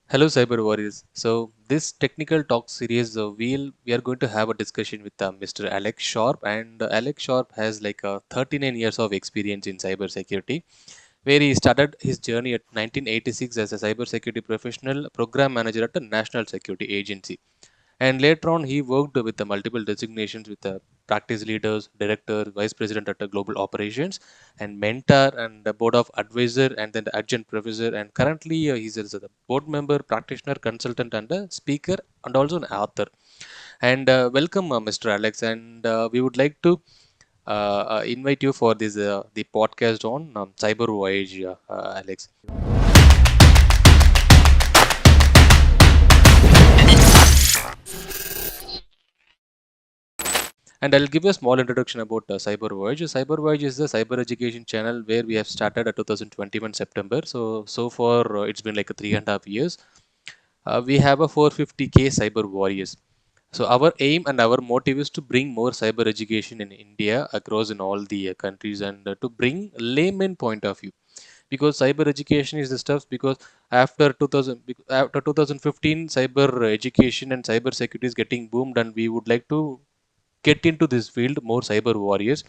Hello, cyber warriors. So, this technical talk series, we are going to have a discussion with Mr. Alex Sharpe, and Alex Sharpe has like 39 years of experience in cybersecurity, where he started his journey at 1986 as a cybersecurity professional, program manager at a national security agency. And later on, he worked with the multiple designations with the practice leaders, director, vice president at the global operations, and mentor and the board of advisor, and then the adjunct professor. And currently, he's a board member, practitioner, consultant, and a speaker, and also an author. And welcome, Mr. Alex. And we would like to invite you for this the podcast on cyber voyage, Alex. And I'll give you a small introduction about Cybervoyage. Cybervoyage is the cyber education channel where we have started at 2021 September. So far it's been like a 3.5 years. We have a 450K cyber warriors. So our aim and our motive is to bring more cyber education in India across in all the countries, and to bring layman point of view, because cyber education is the stuff. Because after 2015 cyber education and cyber security is getting boomed, and we would like to get into this field more cyber warriors,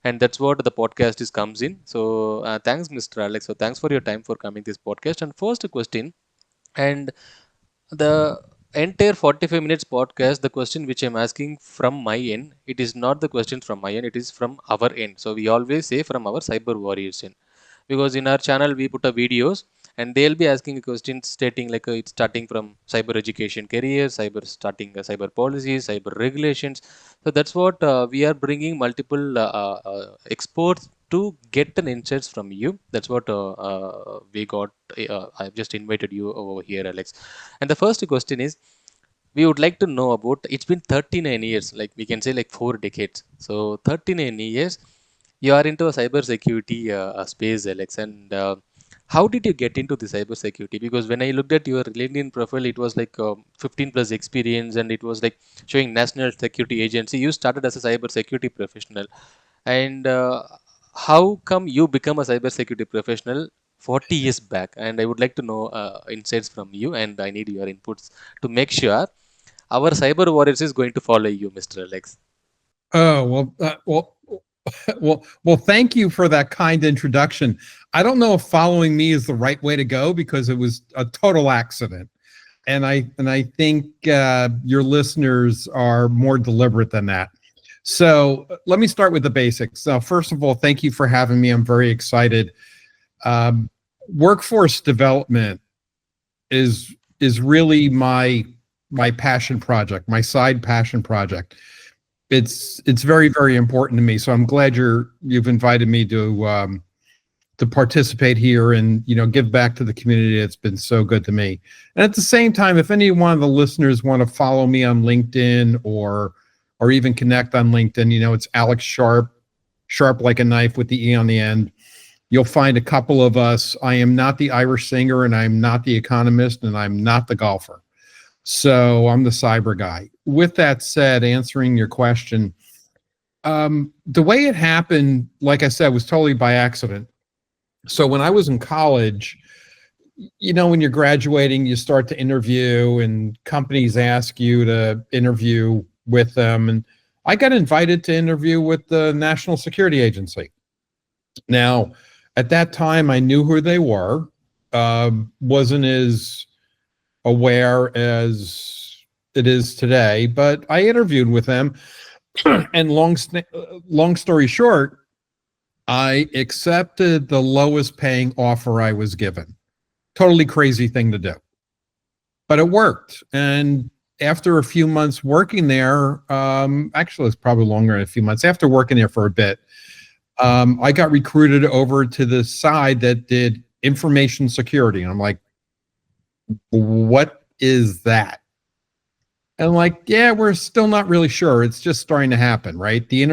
and that's what the podcast is comes in. So thanks, Mr. Alex. So thanks for your time for coming this podcast. And first question, and the entire 45 minutes podcast, the question which I'm asking from my end, it is not the questions from my end, it is from our end. So we always say from our cyber warriors end, because in our channel we put a videos, and they'll be asking a question stating like it's starting from cyber education career, cyber starting cyber policies, cyber regulations. So that's what we are bringing multiple experts to get an insights from you. That's what we got. I've just invited you over here, Alex. And the first question is, we would like to know about, it's been 39 years, like we can say like 4 decades. So 39 years you are into a cyber security space, Alex. And how did you get into the cyber security? Because when I looked at your LinkedIn profile, it was like 15 plus experience, and it was like showing national security agency. You started as a cyber security professional, and how come you become a cyber security professional 40 years back? And I would like to know insights from you, and I need your inputs to make sure our cyber warriors is going to follow you, Mr. Alex. Oh, well, thank you for that kind introduction. I don't know if following me is the right way to go because it was a total accident. And I think your listeners are more deliberate than that. So let me start with the basics. Now, first of all, thank you for having me. I'm very excited. Workforce development is really my passion project, my side passion project. It's very, very important to me. So I'm glad you've invited me to participate here and give back to the community. It's been so good to me. And at the same time, if any one of the listeners want to follow me on LinkedIn or even connect on LinkedIn, it's Alex Sharpe, sharp like a knife with the E on the end. You'll find a couple of us. I am not the Irish singer, and I'm not the economist, and I'm not the golfer. So I'm the cyber guy. With that said, answering your question, the way it happened, like I said, was totally by accident. So when I was in college, when you're graduating, you start to interview, and companies ask you to interview with them. And I got invited to interview with the National Security Agency. Now, at that time, I knew who they were, wasn't as aware as it is today, but I interviewed with them. And long story short, I accepted the lowest paying offer I was given. Totally crazy thing to do, but it worked. And after a few months working there, actually it's probably longer than a few months, after working there for a bit, I got recruited over to the side that did information security. And I'm like, what is that? And like, yeah, we're still not really sure. It's just starting to happen, right? The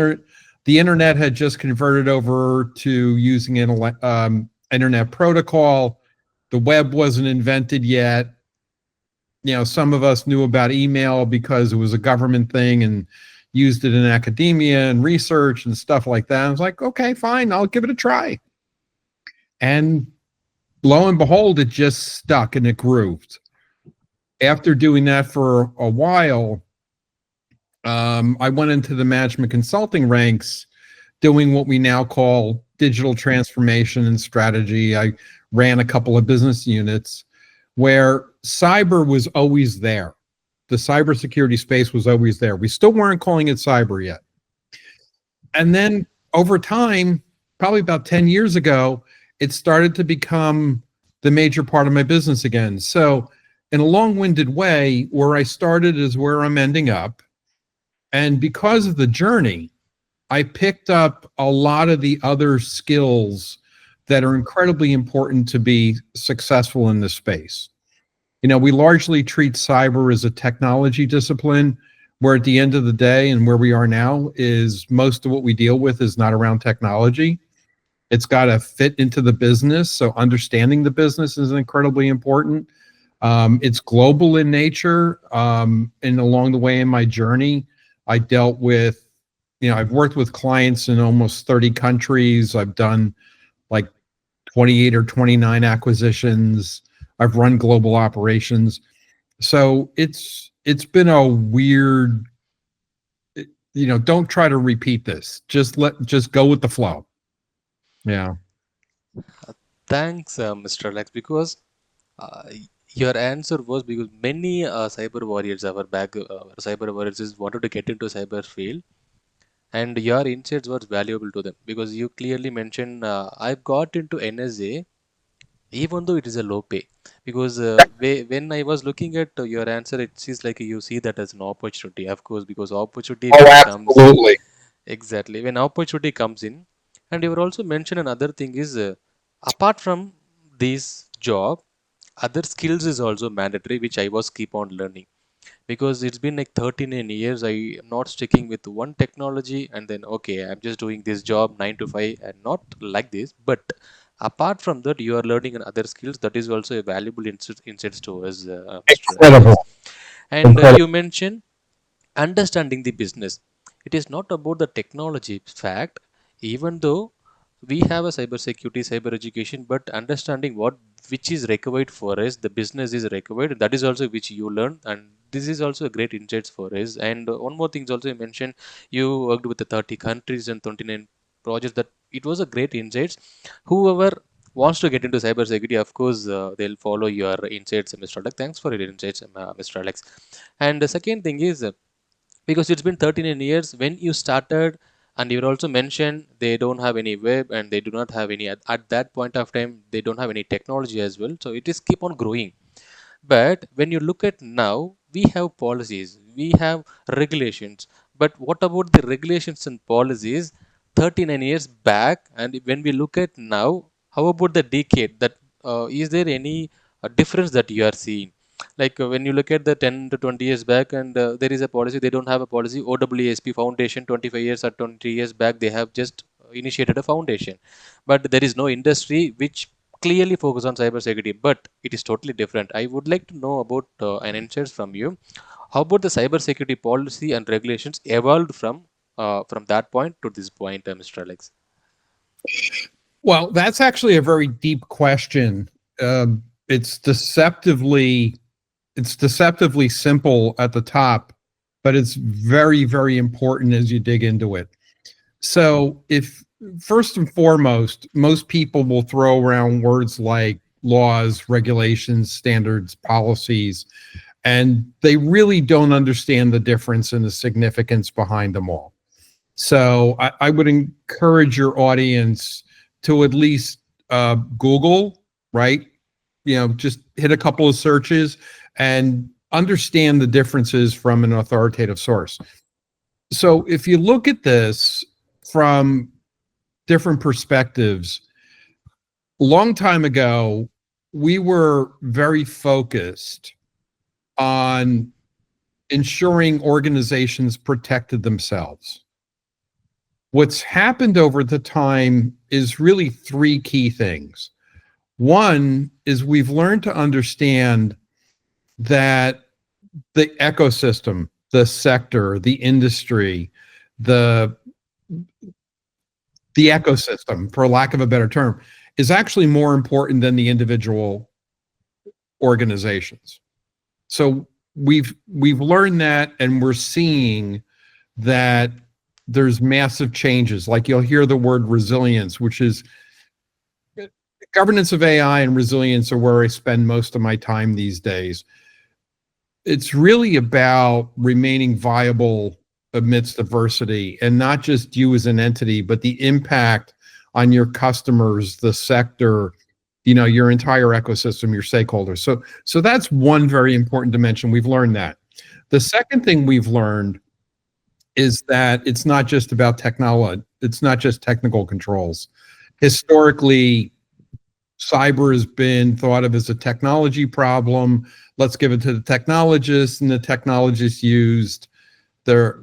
internet had just converted over to using internet protocol. The web wasn't invented yet. Some of us knew about email because it was a government thing and used it in academia and research and stuff like that. I was like, okay, fine, I'll give it a try. And lo and behold, it just stuck and it grooved. After doing that for a while, I went into the management consulting ranks doing what we now call digital transformation and strategy. I ran a couple of business units where cyber was always there. The cybersecurity space was always there. We still weren't calling it cyber yet. And then over time, probably about 10 years ago, it started to become the major part of my business again. So, in a long winded way, where I started is where I'm ending up. And because of the journey, I picked up a lot of the other skills that are incredibly important to be successful in this space. You know, we largely treat cyber as a technology discipline, where at the end of the day and where we are now is most of what we deal with is not around technology. It's got to fit into the business. So understanding the business is incredibly important. It's global in nature. And along the way in my journey, I dealt with, I've worked with clients in almost 30 countries. I've done like 28 or 29 acquisitions. I've run global operations. So it's been a weird, don't try to repeat this. Just go with the flow. Yeah. Thanks, Mr. Alex, because uh, your answer was because many cyber warriors, cyber warriors, is wanted to get into cyber field, and your insights was valuable to them because you clearly mentioned I've got into NSA even though it is a low pay, because when I was looking at your answer, it seems like you see that as an opportunity, of course, because opportunity Oh, when comes absolutely. exactly when opportunity comes in. And you were also mentioned another thing is apart from this job, other skills is also mandatory, which I was keep on learning, because it's been like 13 years I am not sticking with one technology and then okay, I'm just doing this job 9 to 5 and not like this. But apart from that, you are learning other skills, that is also a valuable insights to us, Mr. Alex. Incredible. And Incredible. you mentioned understanding the business. It is not about the technology fact, even though we have a cybersecurity, cyber education, but understanding what which is required for us, the business is required, that is also which you learn, and this is also a great insights for us. And one more thing is also you mentioned you worked with the 30 countries and 29 projects. That it was a great insights. Whoever wants to get into cybersecurity, of course, they'll follow your insights, Mr. Alex. Thanks for your insights, Mr. Alex. And the second thing is because it's been 39 years when you started, and you also mentioned they don't have any web and they do not have any at that point of time, they don't have any technology as well, so it is keep on growing. But when you look at now, we have policies, we have regulations. But what about the regulations and policies 39 years back? And when we look at now, how about the decade? That is there any difference that you are seeing? Like when you look at the 10 to 20 years back, and there is a policy, they don't have a policy. OWASP Foundation 25 years or 20 years back, they have just initiated a foundation, but there is no industry which clearly focus on cybersecurity, but it is totally different. I would like to know about an insights from you. How about the cybersecurity policy and regulations evolved from that point to this point, Mr. Alex? Well, that's actually a very deep question. It's deceptively it's deceptively simple at the top, but it's very, very important as you dig into it. So, if first and foremost, most people will throw around words like laws, regulations, standards, policies, and they really don't understand the difference and the significance behind them all. So, I would encourage your audience to at least Google, right? Just hit a couple of searches and understand the differences from an authoritative source. So if you look at this from different perspectives, a long time ago, we were very focused on ensuring organizations protected themselves. What's happened over the time is really three key things. One is we've learned to understand that the ecosystem, the sector, the industry, the the ecosystem, for lack of a better term, is actually more important than the individual organizations. So we've learned that, and we're seeing that there's massive changes. Like you'll hear the word resilience, which is governance of AI, and resilience are where I spend most of my time these days. It's really about remaining viable amidst adversity, and not just you as an entity, but the impact on your customers, the sector, your entire ecosystem, your stakeholders. So that's one very important dimension. We've learned that. The second thing we've learned is that it's not just about technology. It's not just technical controls. Historically, cyber has been thought of as a technology problem. Let's give it to the technologists, and the technologists used their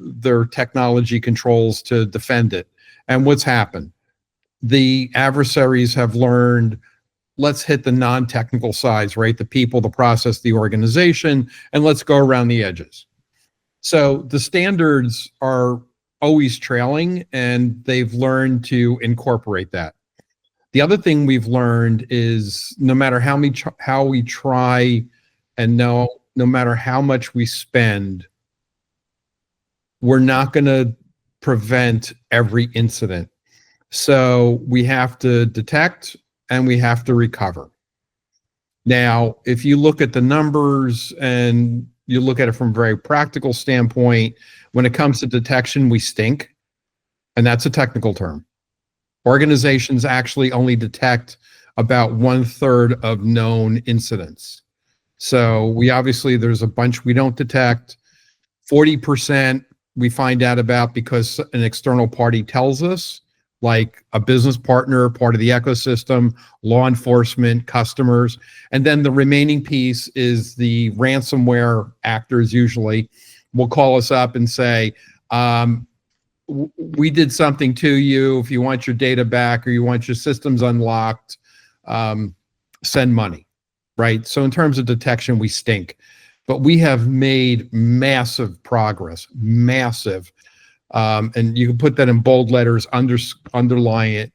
technology controls to defend it. And what's happened? The adversaries have learned, let's hit the non-technical sides, right? The people, the process, the organization, and let's go around the edges. So the standards are always trailing, and they've learned to incorporate that. The other thing we've learned is no matter how we try, and no matter how much we spend, we're not going to prevent every incident. So we have to detect and we have to recover. Now, if you look at the numbers and you look at it from a very practical standpoint, when it comes to detection, we stink. And that's a technical term. Organizations actually only detect about 1/3 of known incidents. So there's a bunch we don't detect. 40% we find out about because an external party tells us, like a business partner, part of the ecosystem, law enforcement, customers. And then the remaining piece is the ransomware actors usually will call us up and say, we did something to you. If you want your data back or you want your systems unlocked, send money, right? So in terms of detection, we stink. But we have made massive progress, massive. And you can put that in bold letters, underline it,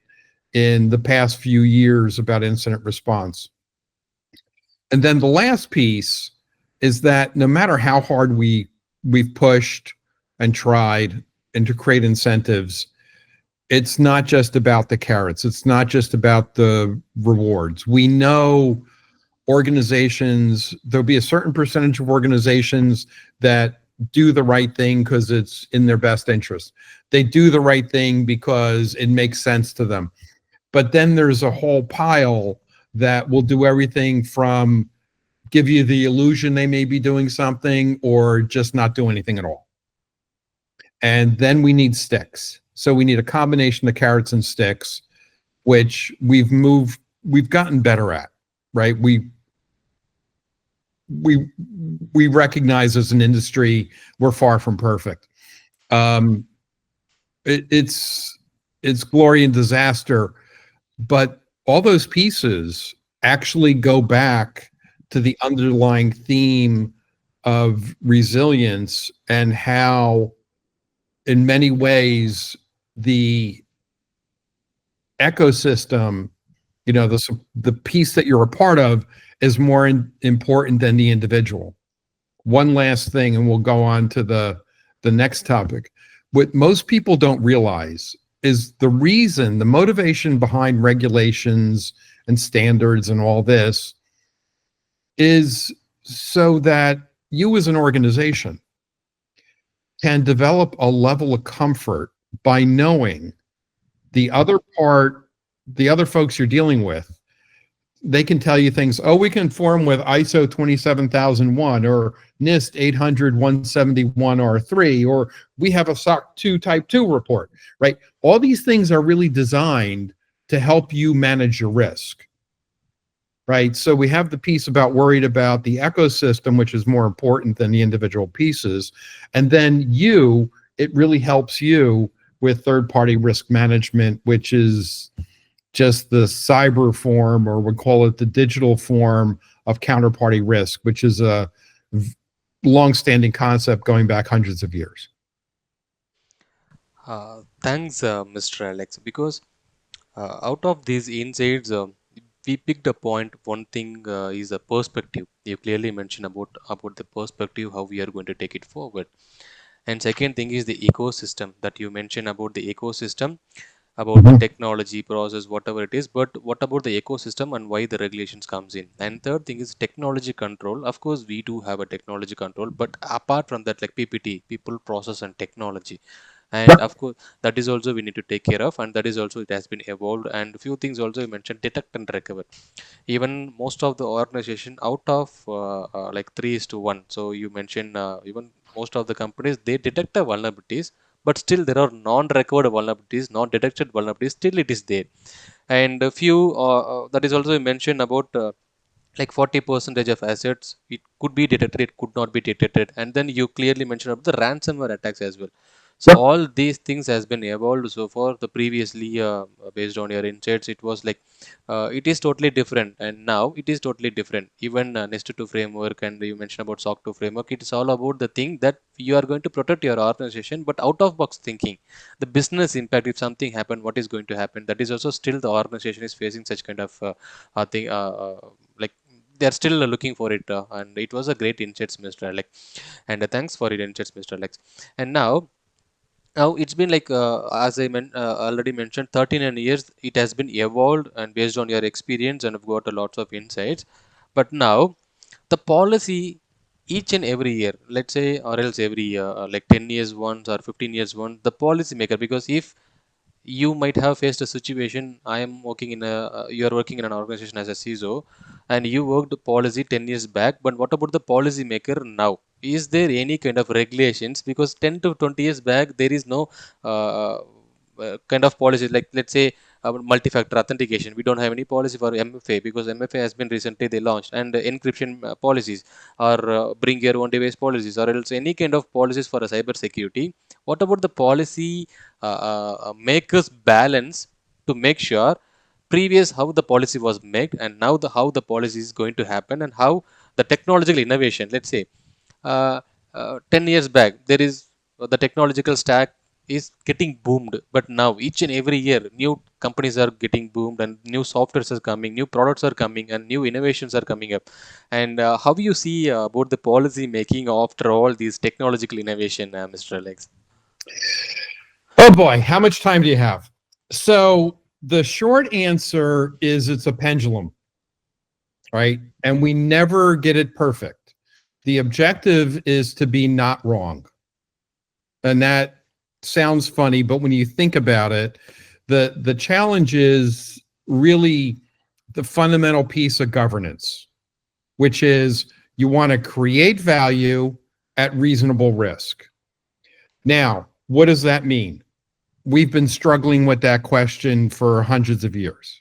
in the past few years about incident response. And then the last piece is that no matter how hard we've pushed and tried and to create incentives, it's not just about the carrots. It's not just about the rewards. We know there'll be a certain percentage of organizations that do the right thing because it's in their best interest. They do the right thing because it makes sense to them. But then there's a whole pile that will do everything from give you the illusion they may be doing something or just not do anything at all. And then we need sticks. So we need a combination of carrots and sticks, which we've gotten better at, right? We recognize as an industry we're far from perfect. It's glory and disaster, but all those pieces actually go back to the underlying theme of resilience and how, in many ways, the ecosystem, the piece that you're a part of, is more important than the individual. One last thing, and we'll go on to the next topic. What most people don't realize is the motivation behind regulations and standards and all this is so that you as an organization can develop a level of comfort by knowing the other folks you're dealing with. They can tell you things, we conform with ISO 27001 or NIST 800-171R3, or we have a SOC 2 Type 2 report, right? All these things are really designed to help you manage your risk, right? So we have the piece worried about the ecosystem, which is more important than the individual pieces. And then it really helps you with third-party risk management, which is just the cyber form, or we'll call it the digital form of counterparty risk, which is a long-standing concept going back hundreds of years. Thanks, Mr. Alex, because out of these insights, we picked a point. One thing is a perspective. You clearly mentioned about the perspective, how we are going to take it forward. And second thing is the ecosystem that you mentioned about the ecosystem, about the Mhm. technology process, whatever it is. But what about the ecosystem and why the regulations comes in? And third thing is technology control. Of course, we do have a technology control, but apart from that, like PPT, people, process, and technology, and Yep. of course that is also we need to take care of, and that is also it has been evolved. And a few things also you mentioned, detect and recover. Even most of the organization out of like 3 is to 1. So you mentioned even most of the companies, they detect the vulnerabilities, but still there are non-recovered vulnerabilities, not detected vulnerabilities, still it is there. And a few that is also you mentioned about like 40 percentage of assets it could be detected, it could not be detected. And then you clearly mentioned about the ransomware attacks as well. So Yep. all these things has been evolved. So for the previously based on your insights, it was like it is totally different, and now it is totally different. Even nested to framework, and you mentioned about SOC 2 framework, it is all about the thing that you are going to protect your organization, but out of box thinking, the business impact, if something happened, what is going to happen, that is also still the organization is facing such kind of thing, like they are still looking for it. And it was a great insights, Mr. Alex, and thanks for your insights, Mr. Alex. And now it's been like as I already mentioned, 39 years it has been evolved, and based on your experience, and I've got a lots of insights. But now the policy, each and every year, let's say, or else every year, like 10 years once or 15 years once, the policy maker, because if you might have faced a situation, I am working in a you are working in an organization as a CISO, and you worked policy 10 years back, but what about the policy maker now? Is there any kind of regulations? Because 10 to 20 years back there is no uh, kind of policies, like let's say multi-factor authentication, we don't have any policy for MFA, because MFA has been recently they launched, and encryption policies, or bring your own device policies, or else any kind of policies for a cyber security. What about the policy makers balance to make sure previous how the policy was made, and now the how the policy is going to happen, and how the technological innovation, let's say 10 years back there is the technological stack is getting boomed, but now each and every year new companies are getting boomed, and new softwares are coming, new products are coming, and new innovations are coming up. And how do you see about the policy making after all these technological innovation, Mr. Alex? Oh boy, how much time do you have? So the short answer is it's a pendulum, right? And we never get it perfect. The objective is to be not wrong. And that sounds funny, but when you think about it, the challenge is really the fundamental piece of governance, which is you want to create value at reasonable risk. Now, what does that mean? We've been struggling with that question for hundreds of years.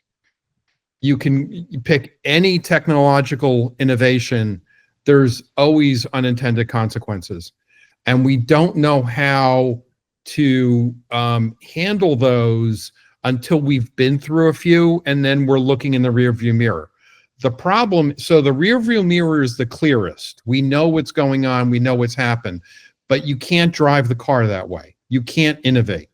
You can pick any technological innovation, there's always unintended consequences. And we don't know how to handle those until we've been through a few, and then we're looking in the rearview mirror. The problem, so the rearview mirror is the clearest. We know what's going on, we know what's happened, but you can't drive the car that way. You can't innovate.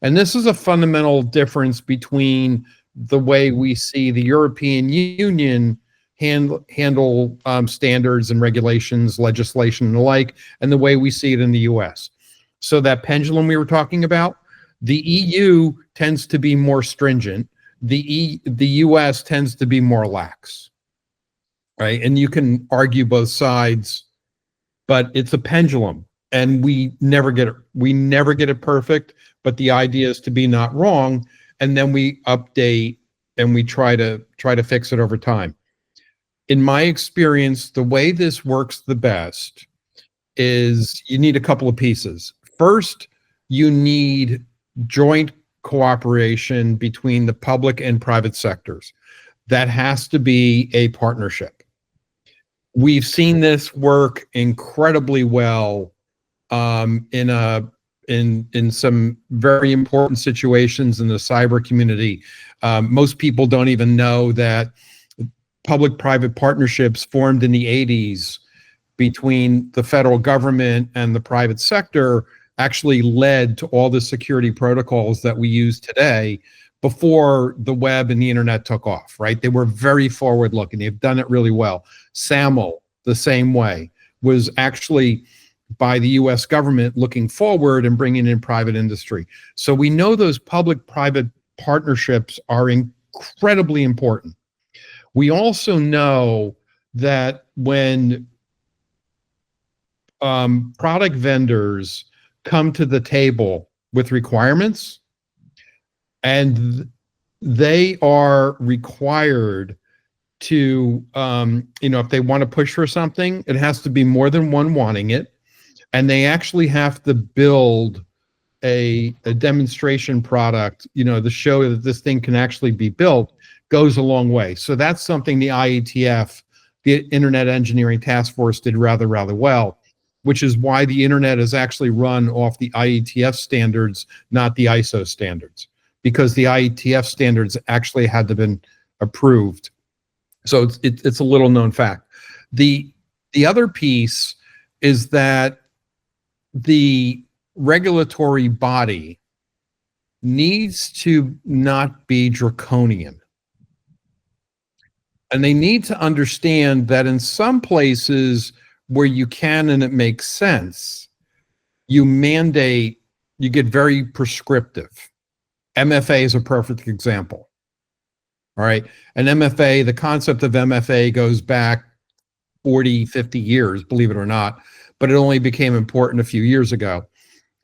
And this is a fundamental difference between the way we see the European Union handle standards and regulations, legislation, and the like, and the way we see it in the US. So that pendulum we were talking about, the EU tends to be more stringent. The US tends to be more lax, right? And you can argue both sides, but it's a pendulum, and we never get it perfect, but the idea is to be not wrong, and then we update and we try to fix it over time. In my experience, the way this works the best is you need a couple of pieces. First, you need joint cooperation between the public and private sectors. That has to be a partnership. We've seen this work incredibly well in some very important situations in the cyber community. Most people don't even know that public-private partnerships formed in the 80s between the federal government and the private sector actually led to all the security protocols that we use today, before the web and the internet took off, right? They were very forward looking. They've done it really well. SAML, the same way, was actually by the US government looking forward and bringing in private industry. So we know those public private partnerships are incredibly important. We also know that when product vendors come to the table with requirements, and they are required to, if they want to push for something, it has to be more than one wanting it, and they actually have to build a demonstration product, to show that this thing can actually be built, goes a long way. So that's something the IETF, the Internet Engineering Task Force, did rather well, which is why the internet is actually run off the IETF standards, not the ISO standards, because the IETF standards actually had to been approved. So it's a little known fact. The other piece is that the regulatory body needs to not be draconian. And they need to understand that in some places where you can and it makes sense, you mandate, you get very prescriptive. MFA is a perfect example. All right. And MFA, the concept of MFA goes back 40, 50 years, believe it or not, but it only became important a few years ago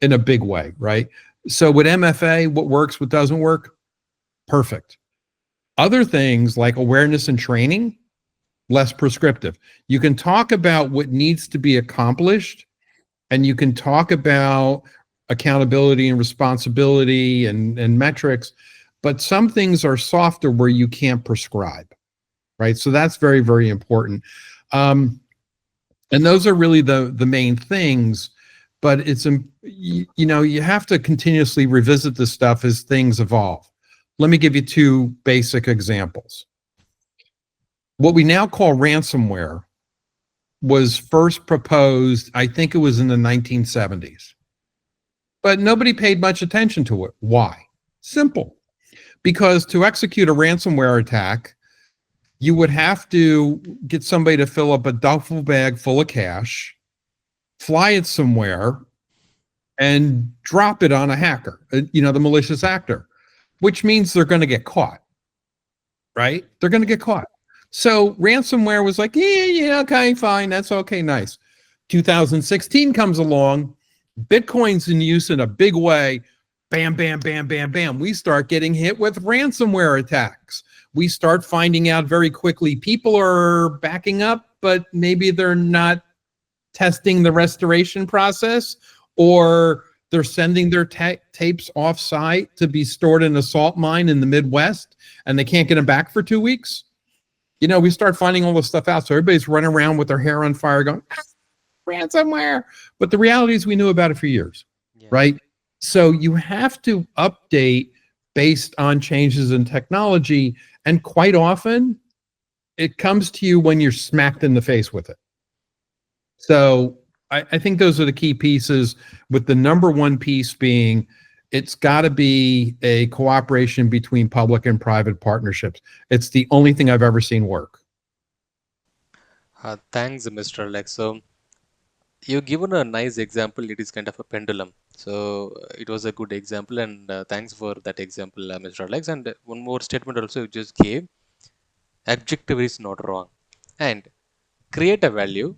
in a big way, right? So with MFA, what works, what doesn't work, perfect. Other things like awareness and training, less prescriptive. You can talk about what needs to be accomplished, and you can talk about accountability and responsibility and metrics, but some things are softer where you can't prescribe, right? So that's very, very important. And those are really the main things, but it's, you have to continuously revisit this stuff as things evolve. Let me give you two basic examples. What we now call ransomware was first proposed, I think it was in the 1970s, but nobody paid much attention to it. Why? Simple. Because to execute a ransomware attack, you would have to get somebody to fill up a duffel bag full of cash, fly it somewhere, and drop it on a hacker, the malicious actor, which means they're going to get caught, right? They're going to get caught. So ransomware was like, yeah, okay, fine, that's okay, nice. 2016 comes along, Bitcoin's in use in a big way. Bam, bam, bam, bam, bam. We start getting hit with ransomware attacks. We start finding out very quickly people are backing up, but maybe they're not testing the restoration process, or they're sending their tapes off-site to be stored in a salt mine in the Midwest, and they can't get them back for 2 weeks. We start finding all this stuff out. So everybody's running around with their hair on fire going, ransomware. But the reality is we knew about it for years, right? So you have to update based on changes in technology. And quite often, it comes to you when you're smacked in the face with it. So I think those are the key pieces, with the number one piece being it's got to be a cooperation between public and private partnerships. It's the only thing I've ever seen work. Thanks, Mr. Alex. So you've given a nice example. It is kind of a pendulum. So it was a good example, and thanks for that example, Mr. Alex. And one more statement also you just gave. Objective is not wrong, and create a value,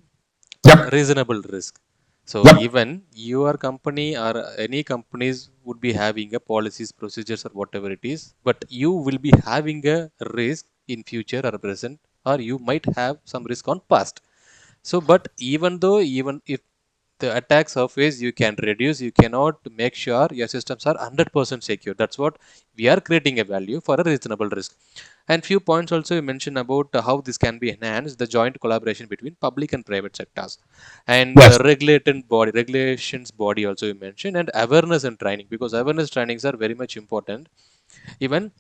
Yep. reasonable risk. So Yep. even your company or any companies would be having a policies, procedures, or whatever it is, but you will be having a risk in future or present, or you might have some risk on past. So, but even if the attack surface you can reduce, you cannot make sure your systems are 100% secure. That's what we are creating a value for a reasonable risk. And few points also you mentioned about how this can be enhanced, the joint collaboration between public and private sectors, and Yes. regulations body also you mentioned, and awareness and training, because awareness trainings are very much important. Even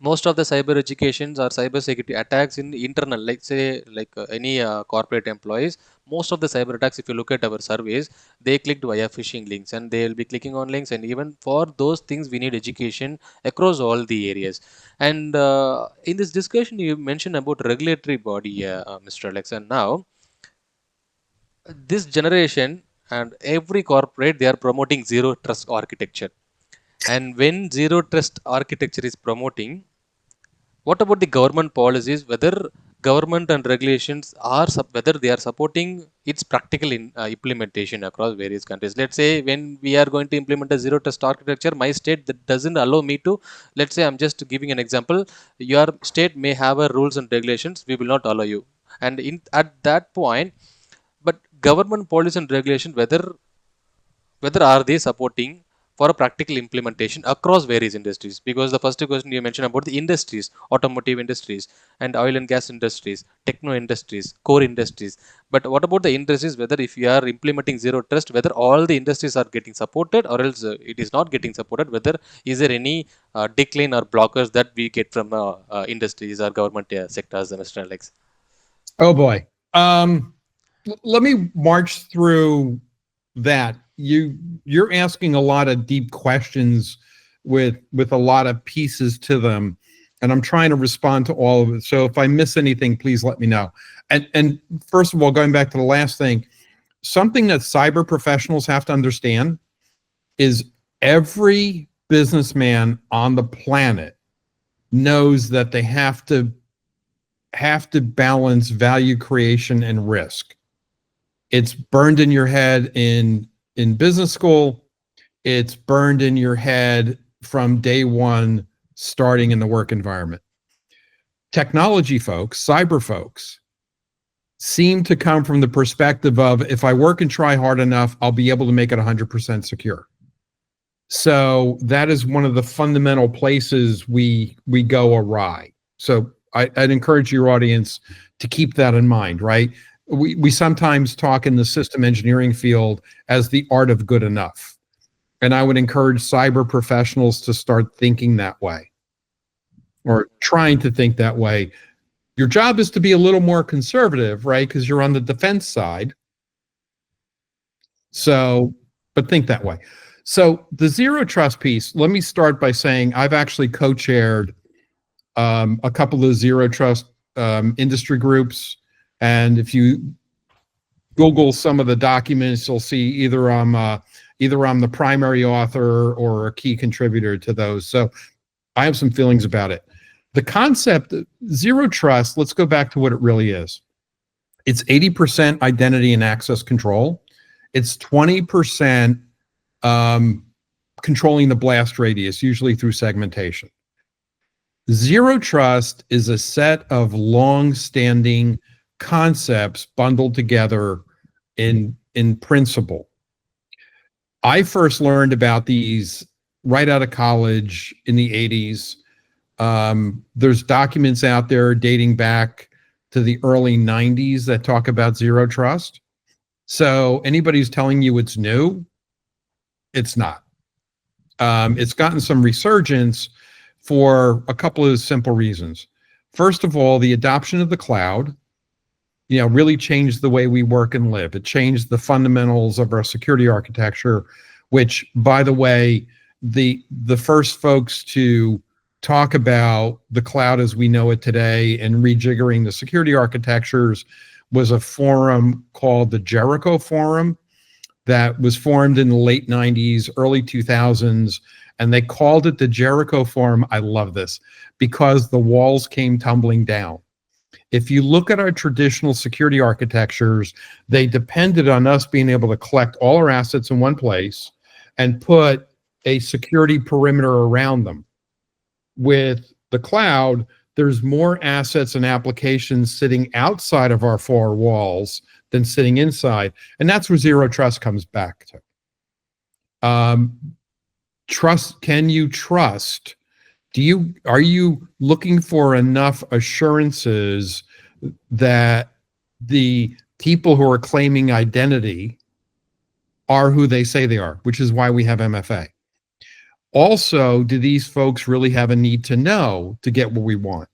most of the cyber educations or cyber security attacks in internal, like say like any corporate employees, most of the cyber attacks, if you look at our surveys, they clicked via phishing links and they will be clicking on links, and even for those things we need education across all the areas. And in this discussion you mentioned about regulatory body, Mr. Alex, and now this generation and every corporate, they are promoting zero trust architecture. And when zero trust architecture is promoting, what about the government policies, whether government and regulations are whether they are supporting its practical implementation across various countries? Let's say when we are going to implement a zero trust architecture, my state that doesn't allow me to, let's say I'm just giving an example, your state may have a rules and regulations, we will not allow you. And in at that point, but government policy and regulation, whether are they supporting for a practical implementation across various industries? Because the first question you mentioned about the industries, automotive industries and oil and gas industries, techno industries, core industries, but what about the industries, whether if you are implementing zero trust, whether all the industries are getting supported or else it is not getting supported, whether is there any decline or blockers that we get from industries or government sectors, Mr. Alex? Oh boy. Let me march through that. You're asking a lot of deep questions with a lot of pieces to them, and I'm trying to respond to all of it. So if I miss anything, please let me know. And first of all, going back to the last thing, something that cyber professionals have to understand is every businessman on the planet knows that they have to balance value creation and risk. It's burned in your head in business school. It's burned in your head from day one, starting in the work environment. Technology folks, cyber folks, seem to come from the perspective of, if I work and try hard enough, I'll be able to make it 100% secure. So that is one of the fundamental places we go awry. So I'd encourage your audience to keep that in mind, right? We sometimes talk in the system engineering field as the art of good enough. And I would encourage cyber professionals to start thinking that way, or trying to think that way. Your job is to be a little more conservative, right? Because you're on the defense side. So, but think that way. So the zero trust piece, let me start by saying I've actually co-chaired a couple of zero trust industry groups. And if you Google some of the documents, you'll see either I'm the primary author or a key contributor to those. So I have some feelings about it. The concept of zero trust, let's go back to what it really is. It's 80% identity and access control. It's 20% controlling the blast radius, usually through segmentation. Zero trust is a set of long-standing concepts bundled together in principle. I first learned about these right out of college in the 80s. There's documents out there dating back to the early 90s that talk about zero trust. So anybody who's telling you it's new, it's not. It's gotten some resurgence for a couple of simple reasons. First of all, the adoption of the cloud, really changed the way we work and live. It changed the fundamentals of our security architecture, which, by the way, the first folks to talk about the cloud as we know it today and rejiggering the security architectures was a forum called the Jericho Forum that was formed in the late 90s, early 2000s, and they called it the Jericho Forum. I love this, because the walls came tumbling down. If you look at our traditional security architectures, they depended on us being able to collect all our assets in one place and put a security perimeter around them. With the cloud, there's more assets and applications sitting outside of our four walls than sitting inside. And that's where zero trust comes back to. Trust, can you trust? Are you looking for enough assurances that the people who are claiming identity are who they say they are, which is why we have MFA. Also, do these folks really have a need to know to get what we want?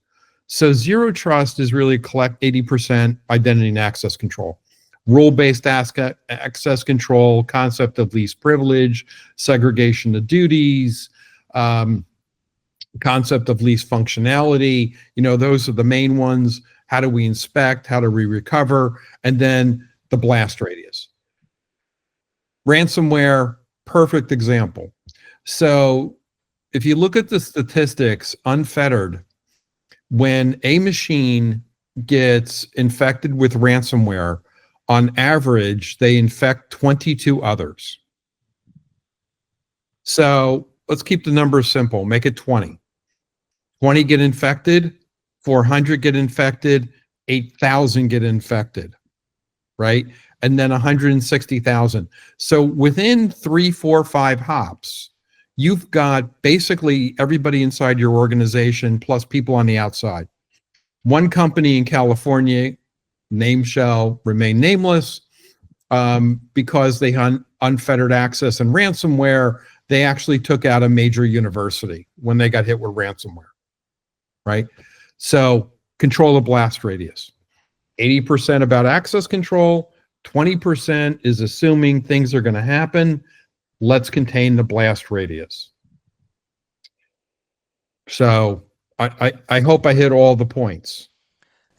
So zero trust is really collect 80% identity and access control. Role-based access control, concept of least privilege, segregation of duties, um, concept of least functionality. Those are the main ones. How do we inspect? How do we recover? And then the blast radius. Ransomware, perfect example. So if you look at the statistics, unfettered, when a machine gets infected with ransomware, on average, they infect 22 others. So let's keep the numbers simple. Make it 20. 20 get infected, 400 get infected, 8,000 get infected, right? And then 160,000. So within 3, 4, 5 hops, you've got basically everybody inside your organization plus people on the outside. One company in California, name shall remain nameless, because they had unfettered access and ransomware, they actually took out a major university when they got hit with ransomware, right? So control the blast radius. 80% about access control, 20% is assuming things are going to happen. Let's contain the blast radius. So I hope I hit all the points.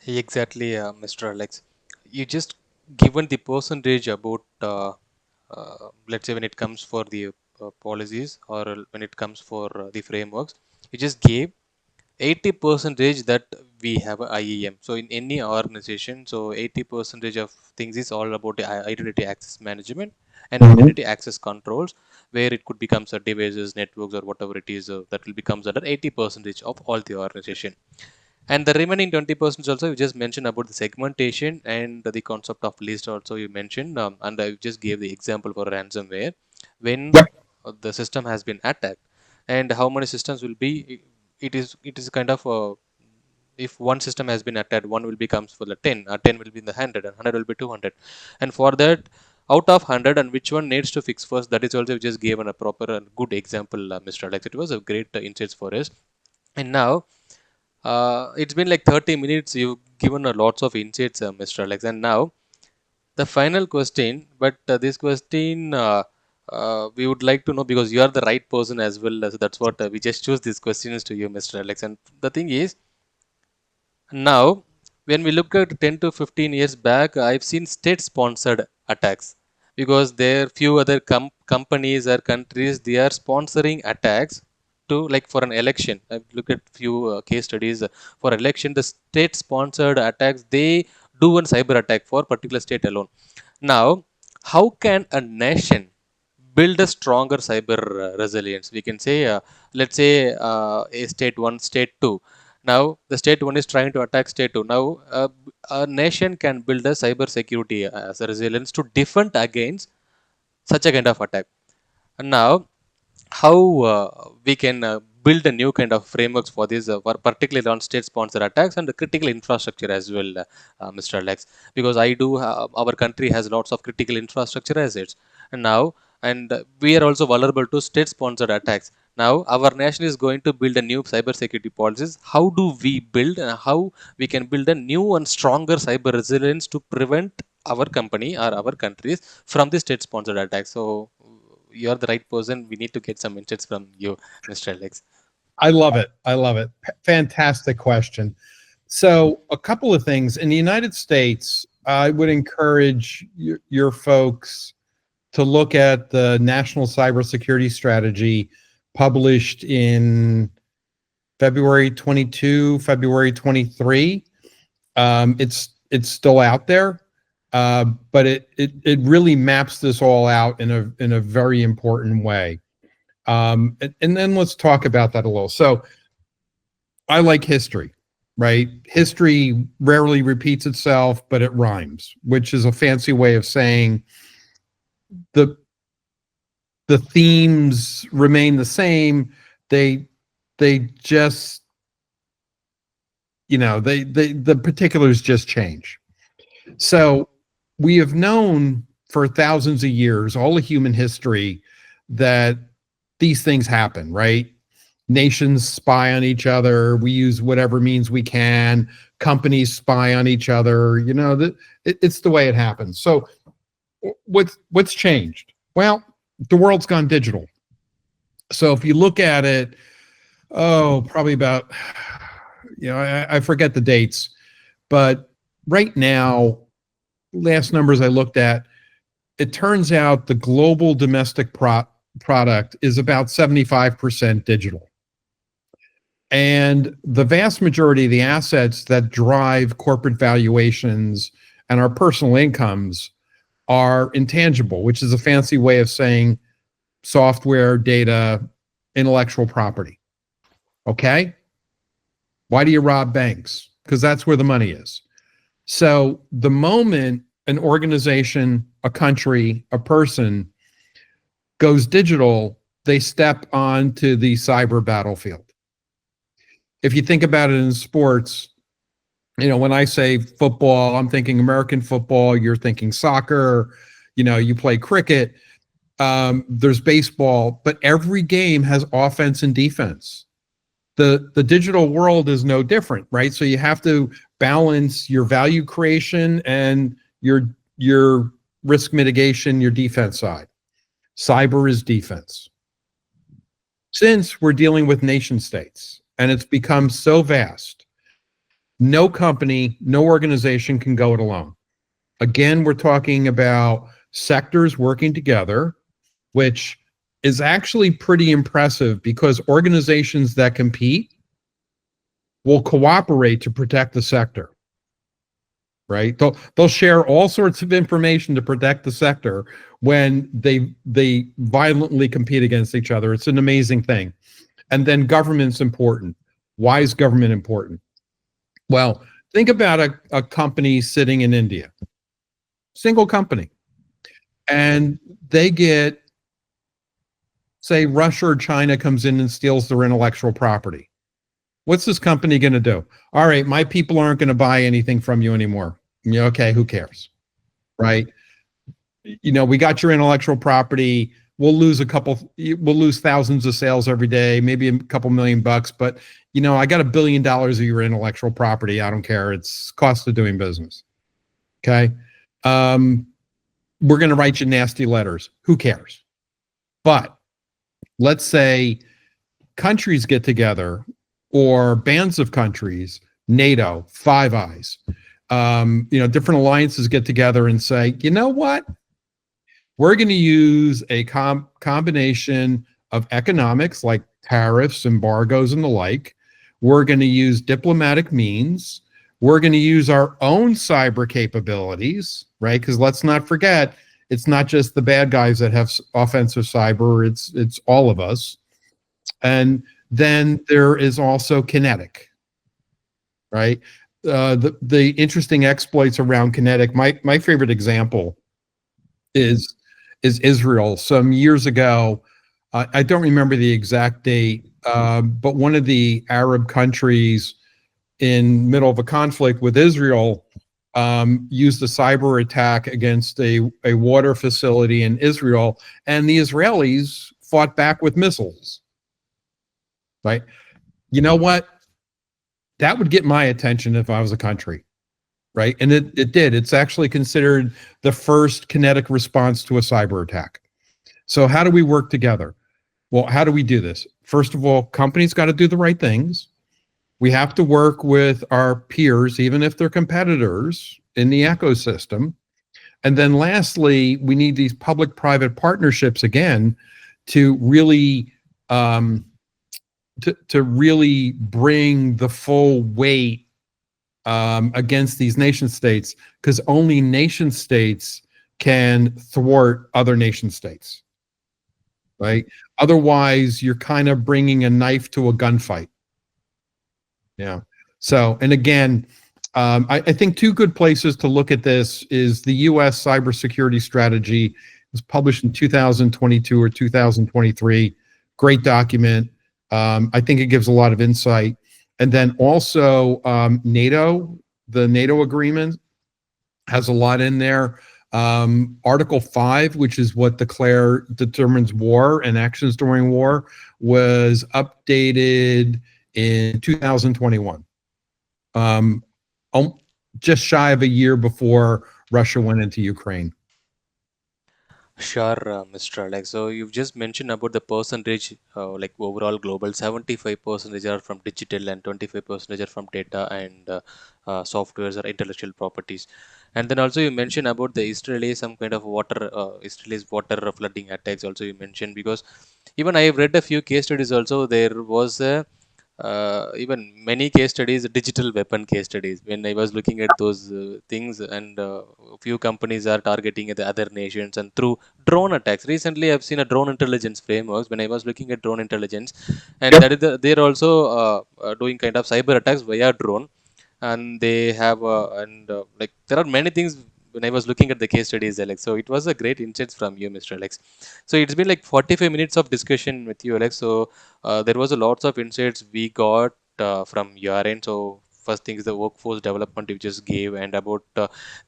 Exactly, Mr. Alex. You just given the percentage about, let's say, when it comes for the policies, or when it comes for the frameworks, you just gave 80 percentage that we have a IEM. So in any organization, so 80 percentage of things is all about the identity access management and identity access controls, where it could become devices, networks, or whatever it is, that will becomes under 80 percentage of all the organization. And the remaining 20% also you just mentioned about the segmentation and the concept of list also you mentioned, and I just gave the example for ransomware when Yep. the system has been attacked, and how many systems will be. It is kind of if one system has been attacked, one will becomes for the 10, 10 will be in the 100, and 100 will be 200, and for that, out of 100, and which one needs to fix first, that is also just given a proper and good example, Mr. Alex. It was a great insights for us. And now it's been like 30 minutes. You've given a lots of insights, Mr. Alex. And now the final question, but this question we would like to know, because you are the right person as well. So that's what we just choose these questions to you, Mr. Alex. And the thing is, now when we look at 10 to 15 years back, I've seen state-sponsored attacks, because there few other companies or countries, they are sponsoring attacks to, like, for an election. I've looked at few case studies for election. The state-sponsored attacks, they do one cyber attack for particular state alone. Now, how can a nation build a stronger cyber resilience? We can say, let's say, a state one, state two. Now, the state one is trying to attack state two. Now, a nation can build a cyber security as a resilience to defend against such a kind of attack. And now, how we can build a new kind of frameworks for this, particularly on state-sponsored attacks and the critical infrastructure as well, Mr. Alex, because our country has lots of critical infrastructure assets, and now, and we are also vulnerable to state-sponsored attacks. Now, our nation is going to build a new cybersecurity policies. How do we build, and how we can build a new and stronger cyber resilience to prevent our company or our countries from the state-sponsored attacks? So you're the right person. We need to get some insights from you, Mr. Alex. I love it. I love it. Fantastic question. So, a couple of things. In the United States, I would encourage your folks to look at the National Cybersecurity Strategy published in February 22, February 23. It's still out there, but it really maps this all out in a very important way. And then let's talk about that a little. So I like history, right? History rarely repeats itself, but it rhymes, which is a fancy way of saying the the themes remain the same. They just, the particulars just change. So we have known for thousands of years, all of human history, that these things happen, right? Nations spy on each other. We use whatever means we can. Companies spy on each other. It's the way it happens. So what's changed? Well, the world's gone digital. So if you look at it, probably about, I forget the dates, but right now, last numbers I looked at, it turns out the global domestic product is about 75% digital. And the vast majority of the assets that drive corporate valuations and our personal incomes are intangible, which is a fancy way of saying software, data, intellectual property. Okay? Why do you rob banks? Because that's where the money is. So the moment an organization, a country, a person goes digital, they step onto the cyber battlefield. If you think about it in sports, when I say football, I'm thinking American football, you're thinking soccer, you play cricket, there's baseball, but every game has offense and defense. The digital world is no different, right? So you have to balance your value creation and your risk mitigation, your defense side. Cyber is defense. Since we're dealing with nation states and it's become so vast, no company, no organization can go it alone. Again, we're talking about sectors working together, which is actually pretty impressive because organizations that compete will cooperate to protect the sector, right? They'll share all sorts of information to protect the sector when they violently compete against each other. It's an amazing thing. And then government's important. Why is government important? Well, think about a company sitting in India, single company, and they get, say, Russia or China comes in and steals their intellectual property. What's this company going to do? All right, my people aren't going to buy anything from you anymore. Okay, who cares? Right? We got your intellectual property. We'll lose thousands of sales every day, maybe a couple $1,000,000, but I got $1 billion of your intellectual property. I don't care. It's cost of doing business. Okay. We're going to write you nasty letters. Who cares? But let's say countries get together, or bands of countries, NATO, Five Eyes, different alliances get together and say, you know what? We're going to use a combination of economics like tariffs, embargoes, and the like. We're going to use diplomatic means. We're going to use our own cyber capabilities, right? Because let's not forget, it's not just the bad guys that have offensive cyber, it's all of us. And then there is also kinetic, right? The interesting exploits around kinetic, my favorite example is Israel. Some years ago, I don't remember the exact date, but one of the Arab countries in middle of a conflict with Israel used a cyber attack against a water facility in Israel, and the Israelis fought back with missiles. Right? You know what? That would get my attention if I was a country. Right? And it did. It's actually considered the first kinetic response to a cyber attack. So how do we work together? Well, how do we do this? First of all, companies got to do the right things. We have to work with our peers, even if they're competitors in the ecosystem. And then lastly, we need these public-private partnerships again to really to really bring the full weight against these nation states, because only nation states can thwart other nation states, right? Otherwise, you're kind of bringing a knife to a gunfight. Yeah. So, and again, I think two good places to look at this is the U.S. cybersecurity strategy. It was published in 2022 or 2023. Great document. I think it gives a lot of insight. And then also NATO, the NATO agreement has a lot in there. Article 5, which is what determines war and actions during war, was updated in 2021, um, just shy of a year before Russia went into Ukraine. Sure, Mr. Alex. So you've just mentioned about the percentage, like overall global, 75% are from digital and 25% are from data and softwares or intellectual properties. And then also you mentioned about the Israeli, some kind of Israeli's water flooding attacks. Also you mentioned, because even I have read a few case studies. Also there was a even many case studies, digital weapon case studies, when I was looking at those things, and few companies are targeting the other nations and through drone attacks. Recently I've seen a drone intelligence frameworks when I was looking at drone intelligence, and that is they're also doing kind of cyber attacks via drone. And they have and like there are many things when I was looking at the case studies, Alex. So it was a great insights from you, Mr. Alex. So it's been like 45 minutes of discussion with you, Alex. So there was a lots of insights we got from your end. So first thing is the workforce development you just gave, and about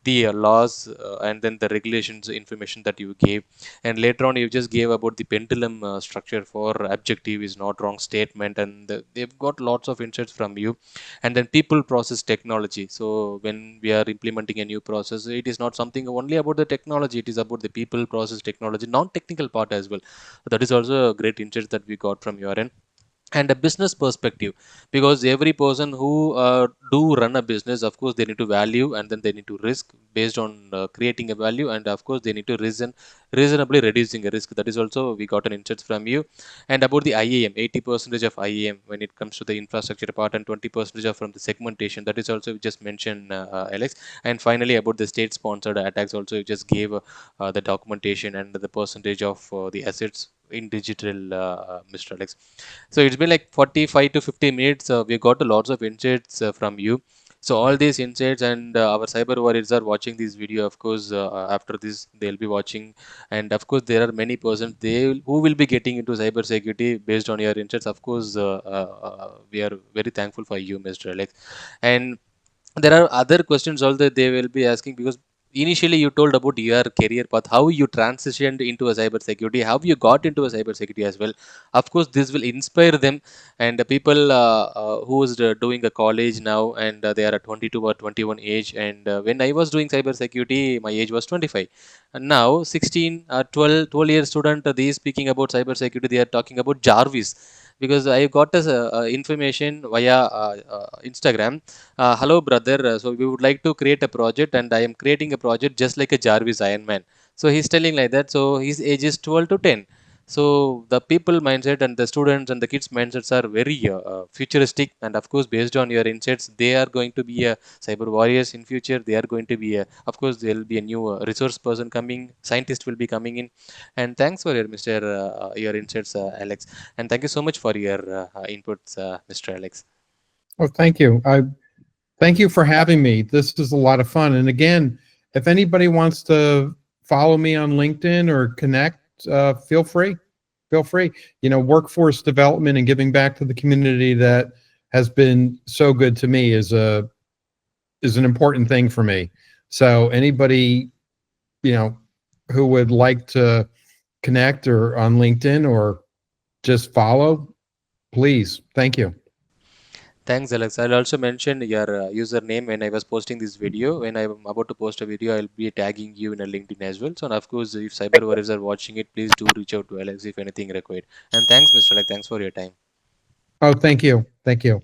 the laws and then the regulations information that you gave, and later on you just gave about the pendulum structure for objective is not wrong statement, and they've got lots of insights from you. And then people process technology. So when we are implementing a new process, it is not something only about the technology, it is about the people process technology non-technical part as well. That is also a great insight that we got from your end. And a business perspective, because every person who do run a business, of course they need to value and then they need to risk based on creating a value, and of course they need to reasonably reducing a risk. That is also we got an insight from you. And about the IAM, 80% of IAM when it comes to the infrastructure part, and 20% are from the segmentation. That is also we just mentioned, Alex. And finally about the state sponsored attacks, also you just gave the documentation and the percentage of the assets in digital, Mr. Alex. So it's been like 45 to 50 minutes. We got a lots of insights from you. So all these insights, and our cyber warriors are watching this video. Of course, after this they'll be watching, and of course there are many persons who will be getting into cyber security based on your insights. Of course, we are very thankful for you, Mr. Alex. And there are other questions also they will be asking, because initially you told about your career path, how you transitioned into a cyber security, how you got into a cyber security as well. Of course this will inspire them, and the people who is doing a college now, and they are at 22 or 21 age, and when I was doing cyber security my age was 25, and now 16 12 year student, they is speaking about cyber security, they are talking about Jarvis. Because I got this information via Instagram. Hello, brother. So we would like to create a project, and I am creating a project just like a Jarvis Iron Man. So he's telling like that. So his age is 12 to 10. So the people mindset and the students and the kids mindsets are very futuristic, and of course, based on your insights, they are going to be a cyber warriors in future. They are going to be a, of course, there will be a new resource person coming, scientist will be coming in. And thanks for your Mr. Your insights, Alex. And thank you so much for your inputs, Mr. Alex. Oh, thank you. Thank you for having me. This is a lot of fun. And again, if anybody wants to follow me on LinkedIn or connect, feel free. Feel free. Workforce development and giving back to the community that has been so good to me is an important thing for me. So anybody, who would like to connect or on LinkedIn or just follow, please. Thank you. Thanks, Alex. I'll also mention your username when I was posting this video. When I'm about to post a video, I'll be tagging you in a LinkedIn as well. So, and of course, if cyber warriors are watching it, please do reach out to Alex if anything required. And thanks, Mr. Alex. Thanks for your time. Oh, thank you. Thank you.